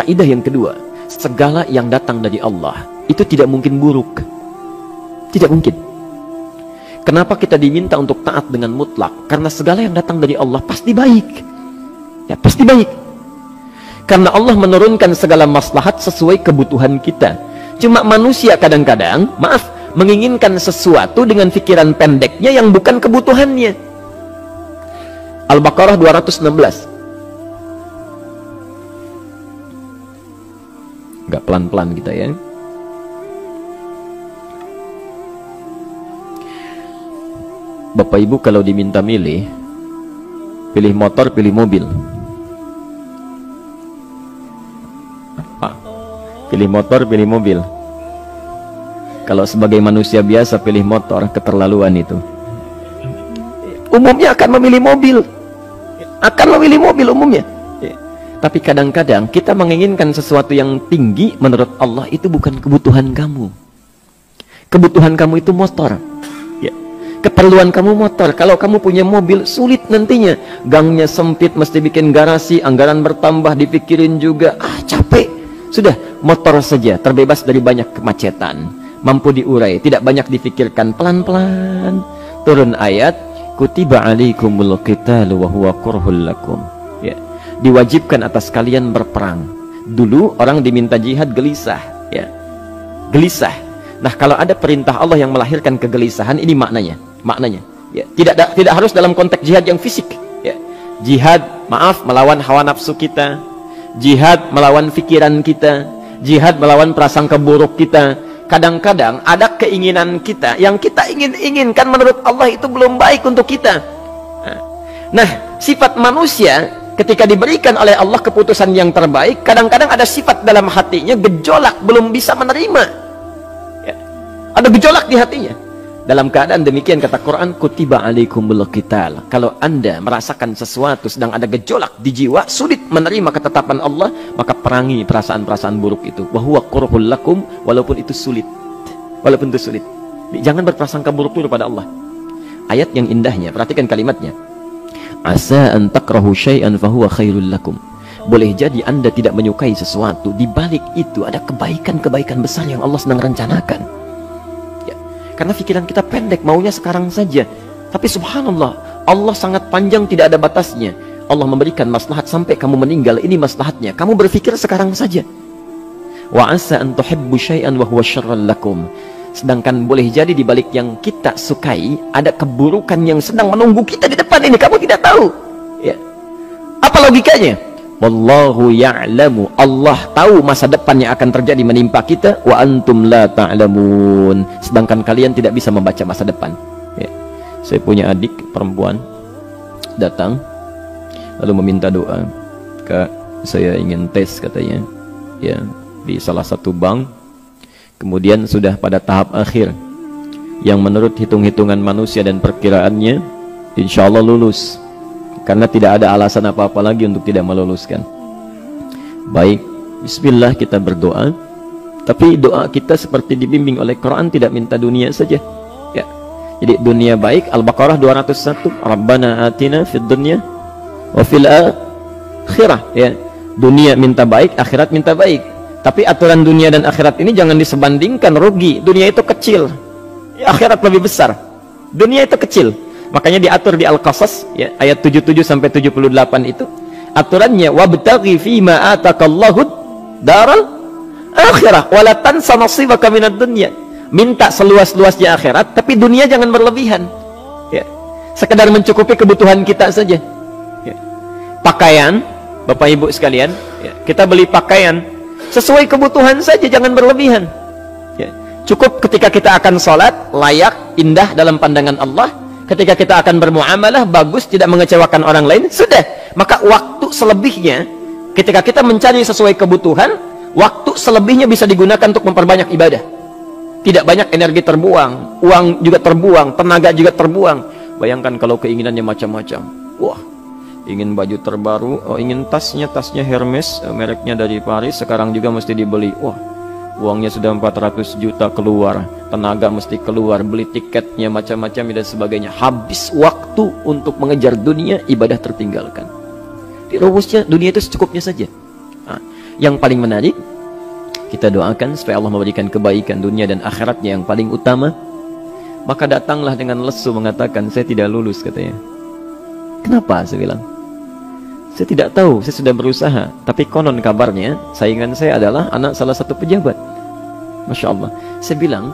kaidah yang kedua, segala yang datang dari Allah itu tidak mungkin buruk. Tidak mungkin. Kenapa kita diminta untuk taat dengan mutlak? Karena segala yang datang dari Allah pasti baik. Ya, pasti baik. Karena Allah menurunkan segala maslahat sesuai kebutuhan kita. Cuma manusia kadang-kadang, menginginkan sesuatu dengan pikiran pendeknya yang bukan kebutuhannya. Al-Baqarah 216. Enggak pelan-pelan kita ya. Bapak Ibu kalau diminta milih, pilih motor, pilih mobil. Pak, pilih motor, pilih mobil. Kalau sebagai manusia biasa pilih motor, keterlaluan itu. Umumnya akan memilih mobil. Akan memilih mobil umumnya. Tapi kadang-kadang kita menginginkan sesuatu yang tinggi, menurut Allah itu bukan kebutuhan kamu. Kebutuhan kamu itu motor. Keperluan kamu motor. Kalau kamu punya mobil, sulit nantinya. Gangnya sempit, mesti bikin garasi, anggaran bertambah, dipikirin juga. Capek. Sudah, motor saja, terbebas dari banyak kemacetan. Mampu diurai, tidak banyak difikirkan. Pelan-pelan. Turun ayat, kutiba alaikumul qitalu wa huwa kurhul lakum. Ya. Diwajibkan atas kalian berperang. Dulu orang diminta jihad gelisah. Ya. Gelisah. Nah, kalau ada perintah Allah yang melahirkan kegelisahan, ini maknanya. Ya, tidak harus dalam konteks jihad yang fisik ya. Jihad melawan hawa nafsu kita, jihad melawan pikiran kita, jihad melawan prasangka buruk kita. Kadang-kadang ada keinginan kita yang kita inginkan menurut Allah itu belum baik untuk kita. Nah, sifat manusia ketika diberikan oleh Allah keputusan yang terbaik, kadang-kadang ada sifat dalam hatinya gejolak, belum bisa menerima ya. Ada gejolak di hatinya. Dalam keadaan demikian kata Quran, kutiba alaikumul qital. Kalau Anda merasakan sesuatu sedang ada gejolak di jiwa, sulit menerima ketetapan Allah, maka perangi perasaan-perasaan buruk itu. Wa huwa kurhul lakum, walaupun itu sulit. Walaupun itu sulit. Jangan berprasangka buruk dulu pada Allah. Ayat yang indahnya, perhatikan kalimatnya. Asa an takrahu syai'an fa huwa khairul lakum. Boleh jadi Anda tidak menyukai sesuatu, di balik itu ada kebaikan-kebaikan besar yang Allah sedang rencanakan. Karena pikiran kita pendek, maunya sekarang saja. Tapi subhanallah, Allah sangat panjang, tidak ada batasnya. Allah memberikan maslahat sampai kamu meninggal, ini maslahatnya. Kamu berpikir sekarang saja. Wa asa an tuhibbu syai'an wa huwa syarrul lakum. Sedangkan boleh jadi di balik yang kita sukai ada keburukan yang sedang menunggu kita di depan ini, kamu tidak tahu. Ya. Apa logikanya? Wallahu ya'lamu, Allah tahu masa depan yang akan terjadi menimpa kita, wa antum la ta'lamun, sedangkan kalian tidak bisa membaca masa depan ya. Saya punya adik perempuan datang lalu meminta doa, Kak, saya ingin tes katanya ya di salah satu bank, kemudian sudah pada tahap akhir yang menurut hitung-hitungan manusia dan perkiraannya insya Allah lulus, karena tidak ada alasan apa-apa lagi untuk tidak meluluskan. Baik, bismillah kita berdoa. Tapi doa kita seperti dibimbing oleh Quran, tidak minta dunia saja ya. Jadi dunia baik, Al-Baqarah 201, Rabbana atina fid dunya wa fil akhirah ya. Dunia minta baik, akhirat minta baik. Tapi aturan dunia dan akhirat ini jangan disebandingkan, rugi. Dunia itu kecil, akhirat lebih besar. Dunia itu kecil. Makanya diatur di Al-Qasas ya, ayat 77 sampai 78 itu aturannya, wabtaghi fima atakallahu daral akhirah wala tansa nasibaka minad dunya. Minta seluas-luasnya akhirat, tapi dunia jangan berlebihan ya. Sekedar mencukupi kebutuhan kita saja ya. Pakaian, Bapak Ibu sekalian ya, kita beli pakaian sesuai kebutuhan saja, jangan berlebihan ya. Cukup ketika kita akan sholat layak, indah dalam pandangan Allah. Ketika kita akan bermuamalah bagus, tidak mengecewakan orang lain, sudah. Maka waktu selebihnya ketika kita mencari sesuai kebutuhan, waktu selebihnya bisa digunakan untuk memperbanyak ibadah. Tidak banyak energi terbuang, uang juga terbuang, tenaga juga terbuang. Bayangkan kalau keinginannya macam-macam. Wah, ingin baju terbaru, ingin tasnya Hermes, mereknya dari Paris, sekarang juga mesti dibeli. Wah, uangnya sudah 400 juta keluar, tenaga mesti keluar, beli tiketnya macam-macam dan sebagainya. Habis waktu untuk mengejar dunia, ibadah tertinggalkan. Di rumusnya dunia itu secukupnya saja. Nah, Yang paling menarik, kita doakan supaya Allah memberikan kebaikan dunia dan akhiratnya yang paling utama. Maka datanglah dengan lesu mengatakan, saya tidak lulus katanya. Kenapa? Saya bilang, saya tidak tahu, saya sudah berusaha. Tapi konon kabarnya, saingan saya adalah anak salah satu pejabat. Masya Allah. Saya bilang,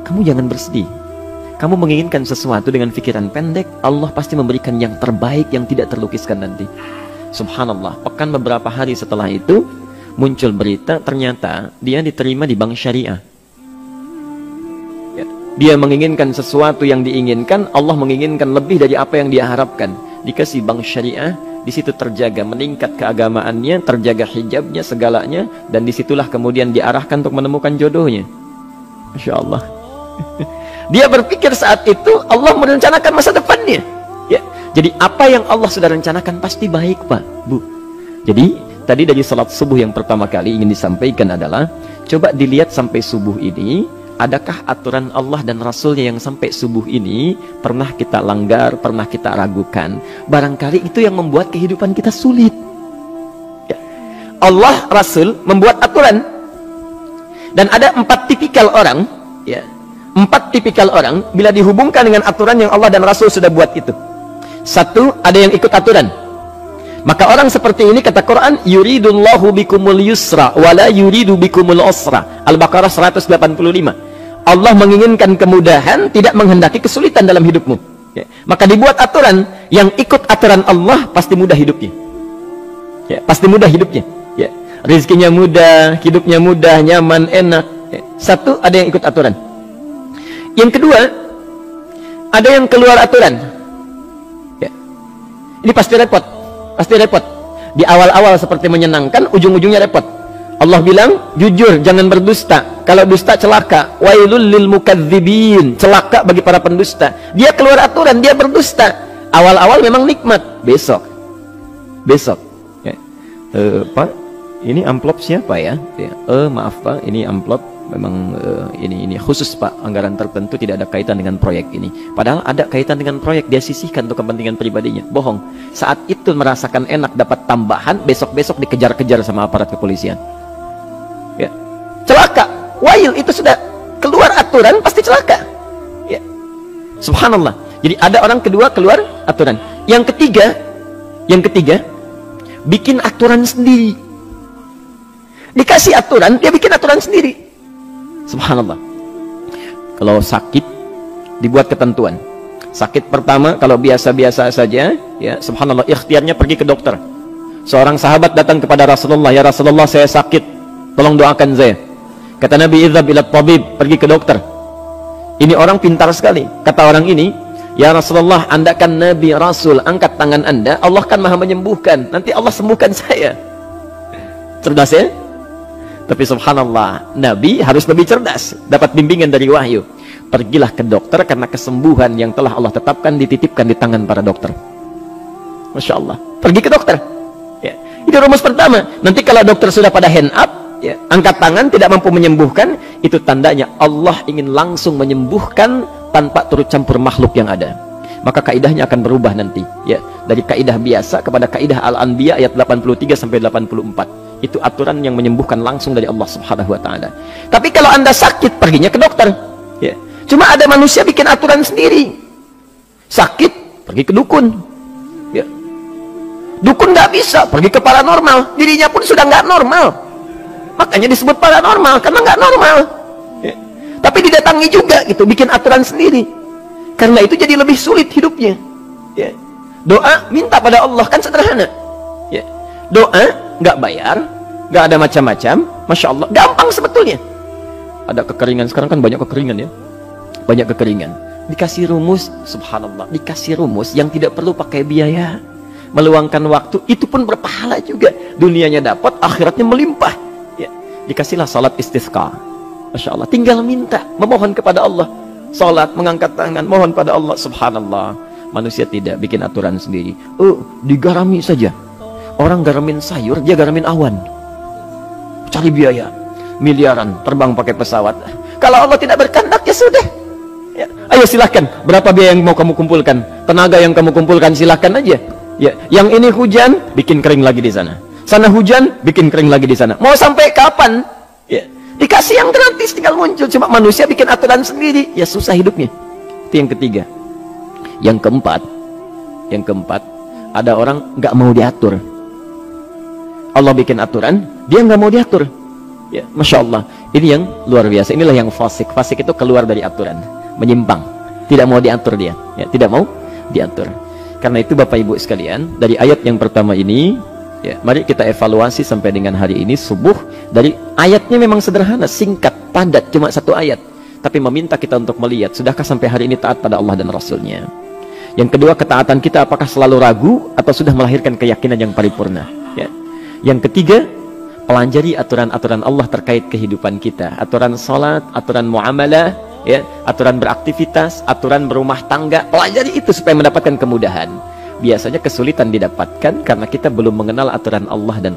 kamu jangan bersedih. Kamu menginginkan sesuatu dengan pikiran pendek, Allah pasti memberikan yang terbaik yang tidak terlukiskan nanti. Subhanallah, pekan beberapa hari setelah itu, muncul berita, ternyata dia diterima di bank syariah. Ya, dia menginginkan sesuatu yang diinginkan, Allah menginginkan lebih dari apa yang dia harapkan. Dikasih bank syariah, di situ terjaga, meningkat keagamaannya, terjaga hijabnya, segalanya, dan disitulah kemudian diarahkan untuk menemukan jodohnya. Masya Allah. Dia berpikir saat itu Allah merencanakan masa depannya. Ya, jadi apa yang Allah sudah rencanakan pasti baik, Pak, Bu. Jadi tadi dari salat subuh yang pertama kali ingin disampaikan adalah, coba dilihat sampai subuh ini, adakah aturan Allah dan Rasulnya yang sampai subuh ini pernah kita langgar, pernah kita ragukan. Barangkali itu yang membuat kehidupan kita sulit. Ya. Allah, Rasul membuat aturan. Dan ada 4 tipikal orang, ya, 4 tipikal orang bila dihubungkan dengan aturan yang Allah dan Rasul sudah buat itu. 1, ada yang ikut aturan. Maka orang seperti ini kata Quran, yuridullahu bikumul yusra wala yuridu bikumul usra. Al-Baqarah 185. Allah menginginkan kemudahan, tidak menghendaki kesulitan dalam hidupmu. Ya. Maka dibuat aturan, yang ikut aturan Allah pasti mudah hidupnya. Ya, pasti mudah hidupnya. Ya. Rizkinya mudah, hidupnya mudah, nyaman, enak. Ya. 1, ada yang ikut aturan. Yang kedua, ada yang keluar aturan. Ya. Ini pasti repot. Pasti repot. Di awal-awal seperti menyenangkan, ujung-ujungnya repot. Allah bilang, jujur, jangan berdusta. Kalau dusta celaka. Wailul lil mukadzibin. Celaka bagi para pendusta. Dia keluar aturan, dia berdusta. Awal-awal memang nikmat. Besok. Ya. Pak, ini amplop siapa ya? Ya. Maaf Pak, ini amplop memang ini khusus Pak, anggaran tertentu, tidak ada kaitan dengan proyek ini. Padahal ada kaitan dengan proyek, dia sisihkan untuk kepentingan pribadinya. Bohong. Saat itu merasakan enak dapat tambahan, besok-besok dikejar-kejar sama aparat kepolisian. Ya. Celaka. Wail, itu sudah keluar aturan pasti celaka. Ya. Subhanallah. Jadi ada orang kedua keluar aturan. Yang ketiga bikin aturan sendiri. Dikasih aturan, dia bikin aturan sendiri. Subhanallah. Kalau sakit dibuat ketentuan. Sakit pertama kalau biasa-biasa saja, ya subhanallah, ikhtiarnya pergi ke dokter. Seorang sahabat datang kepada Rasulullah, ya Rasulullah, saya sakit, tolong doakan saya. Kata Nabi, idhab ila tabib, pergi ke dokter. Ini orang pintar sekali. Kata orang ini, ya Rasulullah, Anda kan Nabi Rasul, angkat tangan Anda, Allah kan maha menyembuhkan, nanti Allah sembuhkan saya. Cerdas ya? Tapi subhanallah, Nabi harus lebih cerdas, dapat bimbingan dari wahyu. Pergilah ke dokter, karena kesembuhan yang telah Allah tetapkan dititipkan di tangan para dokter. Masya Allah, pergi ke dokter. Ya. Itu rumus pertama. Nanti kalau dokter sudah pada hand up, ya, angkat tangan, tidak mampu menyembuhkan, itu tandanya Allah ingin langsung menyembuhkan tanpa turut campur makhluk yang ada. Maka kaidahnya akan berubah nanti, ya, dari kaidah biasa kepada kaidah Al-Anbiya ayat 83 sampai 84. Itu aturan yang menyembuhkan langsung dari Allah Subhanahu wa taala. Tapi kalau Anda sakit, perginya ke dokter. Ya. Cuma ada manusia bikin aturan sendiri. Sakit, pergi ke dukun. Ya. Dukun nggak bisa, pergi ke paranormal. Dirinya pun sudah nggak normal. Makanya disebut paranormal, karena nggak normal. Ya. Tapi didatangi juga gitu, bikin aturan sendiri. Karena itu jadi lebih sulit hidupnya. Ya. Doa, minta pada Allah, kan sederhana. Ya. Doa nggak bayar, nggak ada macam-macam, masya Allah, gampang sebetulnya. Ada kekeringan sekarang kan, banyak kekeringan ya, banyak kekeringan. Dikasih rumus, subhanallah, dikasih rumus yang tidak perlu pakai biaya, meluangkan waktu, itu pun berpahala juga. Dunianya dapat, akhiratnya melimpah. Ya. Dikasihlah salat istisqa, masya Allah, tinggal minta, memohon kepada Allah. Salat, mengangkat tangan, mohon pada Allah, subhanallah. Manusia tidak bikin aturan sendiri. Digarami saja. Orang garamin sayur, dia garamin awan. Cari biaya miliaran, terbang pakai pesawat. Kalau Allah tidak berkehendak, ya sudah. Ya. Ayo silahkan, berapa biaya yang mau kamu kumpulkan, tenaga yang kamu kumpulkan, silahkan aja. Ya. Yang ini hujan, bikin kering lagi di sana. Sana hujan, bikin kering lagi di sana. Mau sampai kapan? Ya. Dikasih yang gratis, tinggal muncul. Cuma manusia bikin aturan sendiri, ya susah hidupnya. Itu yang ketiga. Yang keempat, ada orang nggak mau diatur. Allah bikin aturan, dia nggak mau diatur. Ya, Masya Allah. Ini yang luar biasa. Inilah yang fasik. Fasik itu keluar dari aturan, menyimpang, tidak mau diatur dia. Ya, tidak mau diatur. Karena itu Bapak Ibu sekalian, dari ayat yang pertama ini, ya, mari kita evaluasi sampai dengan hari ini subuh. Dari ayatnya memang sederhana, singkat, padat, cuma satu ayat. Tapi meminta kita untuk melihat, sudahkah sampai hari ini taat pada Allah dan Rasulnya? Yang kedua, ketaatan kita apakah selalu ragu atau sudah melahirkan keyakinan yang paripurna? Ya. Yang ketiga, pelajari aturan-aturan Allah terkait kehidupan kita. Aturan sholat, aturan muamalah, ya, aturan beraktivitas, aturan berumah tangga. Pelajari itu supaya mendapatkan kemudahan. Biasanya kesulitan didapatkan karena kita belum mengenal aturan Allah dan